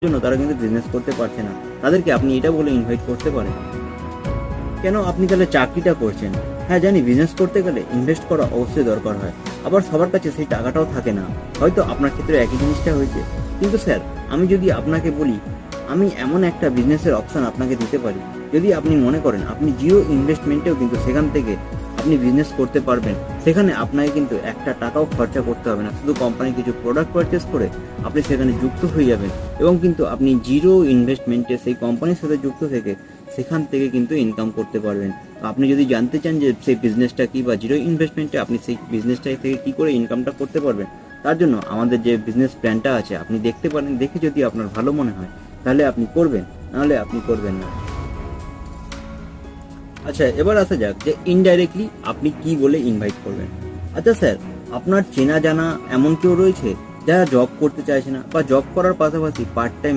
জন্য তারা কিন্তু বিজনেস করতে পারছে না। তাদেরকে আপনি এটা বলে ইনভাইট করতে পারেন, কেন আপনি তাহলে চাকরিটা করছেন? হ্যাঁ জানি, বিজনেস করতে গেলে ইনভেস্ট করা অবশ্যই দরকার হয়, আবার সবার কাছে সেই টাকাটাও থাকে না। হয়তো আপনার ক্ষেত্রে একই জিনিসটা হয়েছে। কিন্তু স্যার, আমি যদি আপনাকে বলি, আমি এমন একটা বিজনেসের অপশন আপনাকে দিতে পারি, যদি আপনি মনে করেন আপনি জিরো ইনভেস্টমেন্টেও কিন্তু সেখান থেকে আপনি বিজনেস করতে পারবেন। সেখানে আপনাকে কিন্তু একটা টাকাও খরচা করতে হবে না, শুধু কোম্পানি কিছু প্রোডাক্ট পারচেস করে আপনি সেখানে যুক্ত হয়ে যাবেন, এবং কিন্তু আপনি জিরো ইনভেস্টমেন্টে সেই কোম্পানির সাথে যুক্ত থেকে সেখান থেকে কিন্তু ইনকাম করতে পারবেন। আপনি যদি জানতে চান যে সেই বিজনেসটা কি, বা জিরো ইনভেস্টমেন্টে আপনি সেই বিজনেসটা থেকে কি করে ইনকামটা করতে পারবেন, তার জন্য আমাদের যে বিজনেস প্ল্যানটা আছে আপনি দেখতে পারেন। দেখে যদি আপনার ভালো মনে হয় তাহলে আপনি করবেন, নাহলে আপনি করবেন না। আচ্ছা, এবার আসা যাক যে ইনডাইরেক্টলি আপনি কি বলে ইনভাইট করবেন। আচ্ছা স্যার, আপনার চেনা জানা এমন কেউ রয়েছে যারা জব করতে চাইছে না, বা জব করার পাশাপাশি পার্ট টাইম